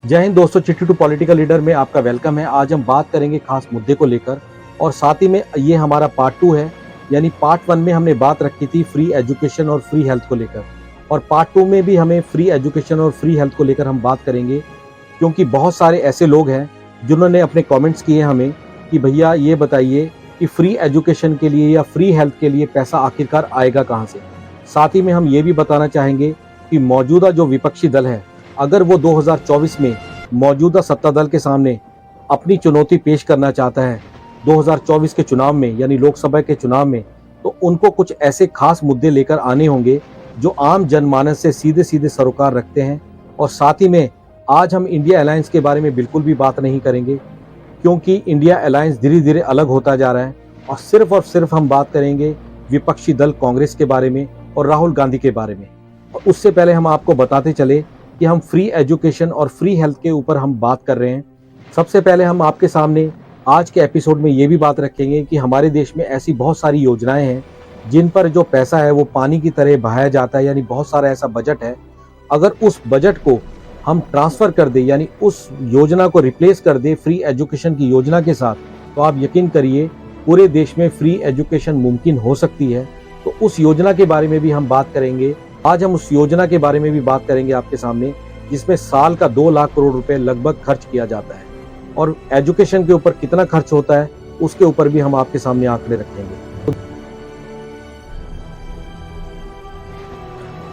जय हिंद दोस्तों, चिट्ठी टू पॉलिटिकल लीडर में आपका वेलकम है। आज हम बात करेंगे खास मुद्दे को लेकर और साथ ही में ये हमारा पार्ट 2 है। यानी पार्ट 1 में हमने बात रखी थी फ्री एजुकेशन और फ्री हेल्थ को लेकर, और पार्ट 2 में भी हमें फ्री एजुकेशन और फ्री हेल्थ को लेकर हम बात करेंगे, क्योंकि बहुत सारे ऐसे लोग हैं जिन्होंने अपने कमेंट्स किए हमें कि भैया ये बताइए कि फ्री एजुकेशन के लिए या फ्री हेल्थ के लिए पैसा आखिरकार आएगा कहाँ से। साथ ही में हम ये भी बताना चाहेंगे कि मौजूदा जो विपक्षी दल है, अगर वो 2024 में मौजूदा सत्ता दल के सामने अपनी चुनौती पेश करना चाहता है 2024 के चुनाव में, यानी लोकसभा के चुनाव में, तो उनको कुछ ऐसे खास मुद्दे लेकर आने होंगे जो आम जनमानस से सीधे सीधे सरोकार रखते हैं। और साथ ही में आज हम इंडिया अलायंस के बारे में बिल्कुल भी बात नहीं करेंगे, क्योंकि इंडिया अलायंस धीरे धीरे अलग होता जा रहा है, और सिर्फ हम बात करेंगे विपक्षी दल कांग्रेस के बारे में और राहुल गांधी के बारे में। और उससे पहले हम आपको बताते चले कि हम फ्री एजुकेशन और फ्री हेल्थ के ऊपर हम बात कर रहे हैं। सबसे पहले हम आपके सामने आज के एपिसोड में ये भी बात रखेंगे कि हमारे देश में ऐसी बहुत सारी योजनाएं हैं जिन पर जो पैसा है वो पानी की तरह बहाया जाता है, यानी बहुत सारा ऐसा बजट है। अगर उस बजट को हम ट्रांसफर कर दे, यानी उस योजना को रिप्लेस कर दे फ्री एजुकेशन की योजना के साथ, तो आप यकीन करिए पूरे देश में फ्री एजुकेशन मुमकिन हो सकती है। तो उस योजना के बारे में भी हम बात करेंगे। आज हम उस योजना के बारे में भी बात करेंगे आपके सामने, जिसमें साल का 2 लाख करोड़ रुपए लगभग खर्च किया जाता है, और एजुकेशन के ऊपर कितना खर्च होता है उसके ऊपर भी हम आपके सामने आंकड़े रखेंगे।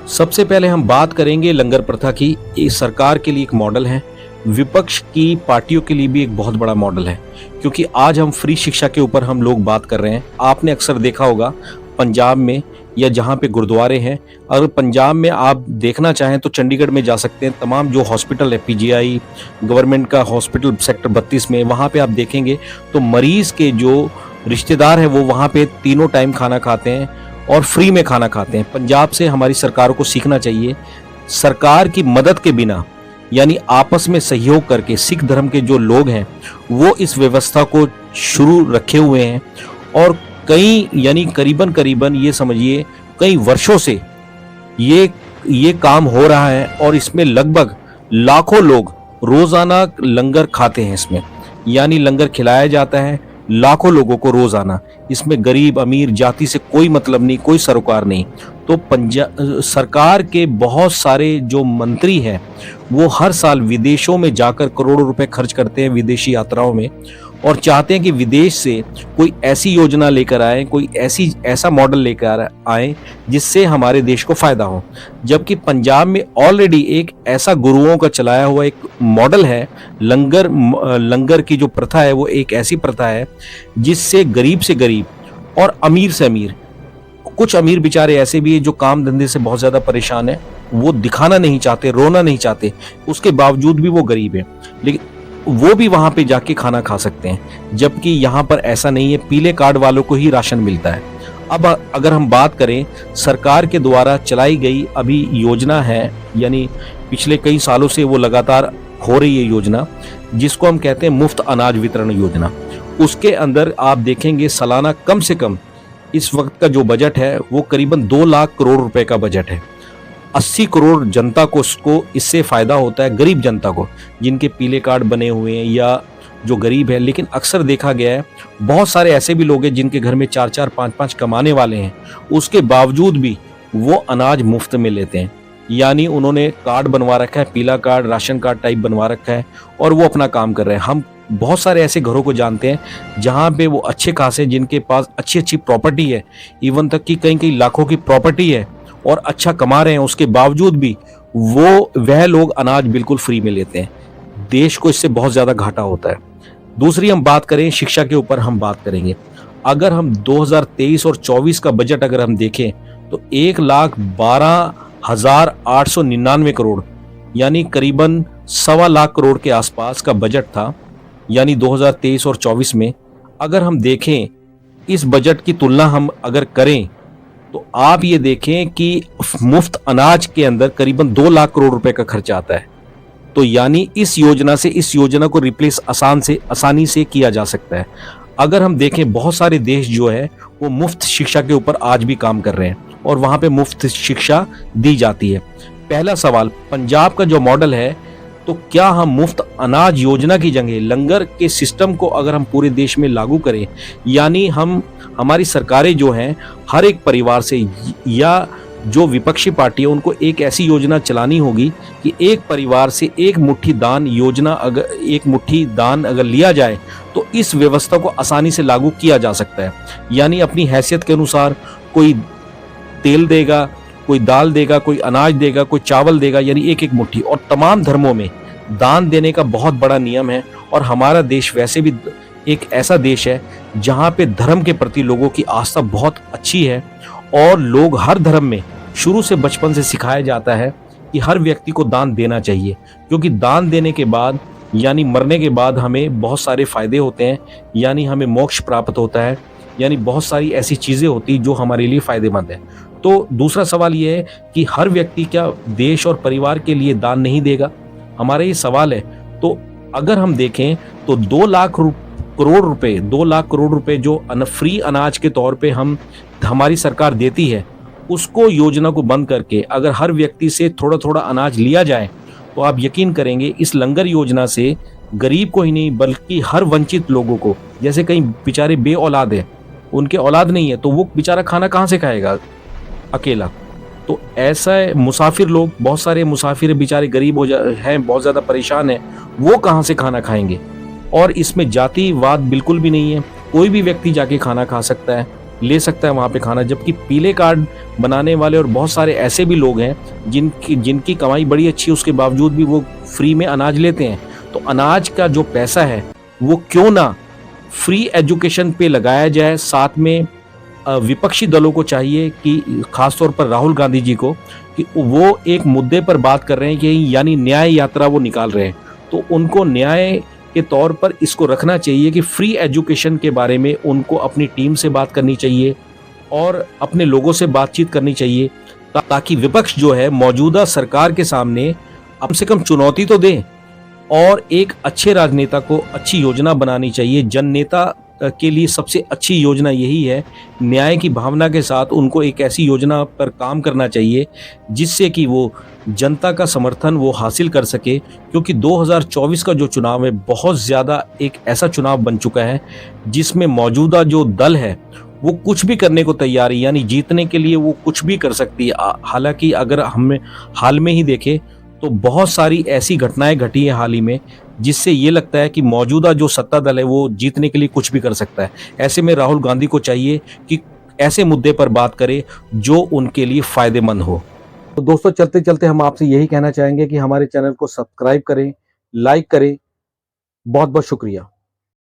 सबसे पहले हम बात करेंगे लंगर प्रथा की। ये सरकार के लिए एक मॉडल है, विपक्ष की पार्टियों के लिए भी एक बहुत बड़ा मॉडल है, क्योंकि आज हम फ्री शिक्षा के ऊपर हम लोग बात कर रहे हैं। आपने अक्सर देखा होगा पंजाब में या जहाँ पे गुरुद्वारे हैं, अगर पंजाब में आप देखना चाहें तो चंडीगढ़ में जा सकते हैं। तमाम जो हॉस्पिटल है, पीजीआई गवर्नमेंट का हॉस्पिटल सेक्टर 32 में, वहाँ पे आप देखेंगे तो मरीज के जो रिश्तेदार हैं वो वहाँ पे तीनों टाइम खाना खाते हैं और फ्री में खाना खाते हैं। पंजाब से हमारी सरकारों को सीखना चाहिए। सरकार की मदद के बिना, यानी आपस में सहयोग करके, सिख धर्म के जो लोग हैं वो इस व्यवस्था को शुरू रखे हुए हैं, और कई यानी करीबन ये समझिए कई वर्षों से ये काम हो रहा है, और इसमें लगभग लाखों लोग रोजाना लंगर खाते हैं। इसमें यानी लंगर खिलाया जाता है लाखों लोगों को रोजाना। इसमें गरीब अमीर जाति से कोई मतलब नहीं, कोई सरोकार नहीं। तो सरकार के बहुत सारे जो मंत्री हैं वो हर साल विदेशों में जाकर करोड़ों रुपए खर्च करते हैं विदेशी यात्राओं में, और चाहते हैं कि विदेश से कोई ऐसी योजना लेकर आए, कोई ऐसा मॉडल लेकर आए जिससे हमारे देश को फायदा हो। जबकि पंजाब में ऑलरेडी एक ऐसा गुरुओं का चलाया हुआ एक मॉडल है। लंगर की जो प्रथा है वो एक ऐसी प्रथा है जिससे गरीब से गरीब और अमीर से अमीर, कुछ अमीर बेचारे ऐसे भी हैं जो काम धंधे से बहुत ज्यादा परेशान है, वो दिखाना नहीं चाहते, रोना नहीं चाहते, उसके बावजूद भी वो गरीब है, लेकिन वो भी वहां पे जाके खाना खा सकते हैं। जबकि यहाँ पर ऐसा नहीं है, पीले कार्ड वालों को ही राशन मिलता है। अब अगर हम बात करें सरकार के द्वारा चलाई गई अभी योजना है, यानी पिछले कई सालों से वो लगातार हो रही है योजना, जिसको हम कहते हैं मुफ्त अनाज वितरण योजना। उसके अंदर आप देखेंगे सालाना कम से कम इस वक्त का जो बजट है वो करीबन 2 लाख करोड़ रुपए का बजट है। 80 करोड़ जनता को इससे फायदा होता है, गरीब जनता को, जिनके पीले कार्ड बने हुए हैं या जो गरीब है। लेकिन अक्सर देखा गया है बहुत सारे ऐसे भी लोग हैं जिनके घर में 4-4, 5-5 कमाने वाले हैं, उसके बावजूद भी वो अनाज मुफ्त में लेते हैं। यानी उन्होंने कार्ड बनवा रखा है, पीला कार्ड, राशन कार्ड टाइप बनवा रखा है, और वो अपना काम कर रहे हैं। हम बहुत सारे ऐसे घरों को जानते हैं जहाँ पे वो अच्छे खासे, जिनके पास अच्छी प्रॉपर्टी है, इवन तक कि कई लाखों की प्रॉपर्टी है और अच्छा कमा रहे हैं, उसके बावजूद भी वह लोग अनाज बिल्कुल फ्री में लेते हैं। देश को इससे बहुत ज्यादा घाटा होता है। दूसरी हम बात करें शिक्षा के ऊपर हम बात करेंगे। अगर हम 2023 और 24 का बजट अगर हम देखें तो 1,12,899 करोड़, यानी करीबन 1.25 लाख करोड़ के आसपास का बजट था, यानी 2023 और 24 में। अगर हम देखें इस बजट की तुलना हम अगर करें तो आप ये देखें कि मुफ्त अनाज के अंदर करीबन 2 लाख करोड़ रुपए का खर्चा आता है। तो यानी इस योजना को रिप्लेस आसानी से किया जा सकता है। अगर हम देखें बहुत सारे देश जो है वो मुफ्त शिक्षा के ऊपर आज भी काम कर रहे हैं और वहां पे मुफ्त शिक्षा दी जाती है। पहला सवाल, पंजाब का जो मॉडल है तो क्या हम मुफ्त अनाज योजना की जगह लंगर के सिस्टम को अगर हम पूरे देश में लागू करें, यानी हमारी सरकारें जो हैं हर एक परिवार से या जो विपक्षी पार्टी है उनको एक ऐसी योजना चलानी होगी कि एक परिवार से एक मुट्ठी दान योजना, अगर एक मुट्ठी दान अगर लिया जाए तो इस व्यवस्था को आसानी से लागू किया जा सकता है। यानी अपनी हैसियत के अनुसार कोई तेल देगा, कोई दाल देगा, कोई अनाज देगा, कोई चावल देगा, यानी एक एक मुट्ठी। और तमाम धर्मों में दान देने का बहुत बड़ा नियम है और हमारा देश वैसे भी एक ऐसा देश है जहाँ पे धर्म के प्रति लोगों की आस्था बहुत अच्छी है और लोग हर धर्म में शुरू से बचपन से सिखाया जाता है कि हर व्यक्ति को दान देना चाहिए, क्योंकि दान देने के बाद यानी मरने के बाद हमें बहुत सारे फायदे होते हैं, यानी हमें मोक्ष प्राप्त होता है, यानी बहुत सारी ऐसी चीज़ें होती जो हमारे लिए फायदेमंद है। तो दूसरा सवाल ये है कि हर व्यक्ति क्या देश और परिवार के लिए दान नहीं देगा, हमारा ये सवाल है। तो अगर हम देखें तो 2 लाख करोड़ रुपए जो फ्री अनाज के तौर पे हमारी सरकार देती है, उसको योजना को बंद करके अगर हर व्यक्ति से थोड़ा थोड़ा अनाज लिया जाए तो आप यकीन करेंगे इस लंगर योजना से गरीब को ही नहीं बल्कि हर वंचित लोगों को, जैसे कई बेचारे बे औलाद है, उनके औलाद नहीं है तो वो बेचारा खाना कहाँ से खाएगा अकेला। तो ऐसा है, मुसाफिर लोग, बहुत सारे मुसाफिर बेचारे गरीब हैं, बहुत ज़्यादा परेशान हैं, वो कहाँ से खाना खाएंगे। और इसमें जातिवाद बिल्कुल भी नहीं है, कोई भी व्यक्ति जाके खाना खा सकता है, ले सकता है वहाँ पे खाना। जबकि पीले कार्ड बनाने वाले और बहुत सारे ऐसे भी लोग हैं जिनकी कमाई बड़ी अच्छी है, उसके बावजूद भी वो फ्री में अनाज लेते हैं। तो अनाज का जो पैसा है वो क्यों ना फ्री एजुकेशन पे लगाया जाए। साथ में विपक्षी दलों को चाहिए कि खासतौर पर राहुल गांधी जी को, कि वो एक मुद्दे पर बात कर रहे हैं कि यानी न्याय यात्रा वो निकाल रहे हैं, तो उनको न्याय के तौर पर इसको रखना चाहिए कि फ्री एजुकेशन के बारे में उनको अपनी टीम से बात करनी चाहिए और अपने लोगों से बातचीत करनी चाहिए, ताकि विपक्ष जो है मौजूदा सरकार के सामने कम से कम चुनौती तो दे। और एक अच्छे राजनेता को अच्छी योजना बनानी चाहिए। जननेता के लिए सबसे अच्छी योजना यही है, न्याय की भावना के साथ उनको एक ऐसी योजना पर काम करना चाहिए जिससे कि वो जनता का समर्थन वो हासिल कर सके। क्योंकि 2024 का जो चुनाव है बहुत ज़्यादा एक ऐसा चुनाव बन चुका है जिसमें मौजूदा जो दल है वो कुछ भी करने को तैयार है, यानी जीतने के लिए वो कुछ भी कर सकती है। हालांकि अगर हम हाल में ही देखें तो बहुत सारी ऐसी घटनाएं घटी हैं हाल ही में जिससे ये लगता है कि मौजूदा जो सत्ता दल है वो जीतने के लिए कुछ भी कर सकता है। ऐसे में राहुल गांधी को चाहिए कि ऐसे मुद्दे पर बात करे जो उनके लिए फायदेमंद हो। तो दोस्तों, चलते चलते हम आपसे यही कहना चाहेंगे कि हमारे चैनल को सब्सक्राइब करें, लाइक करें। बहुत बहुत शुक्रिया।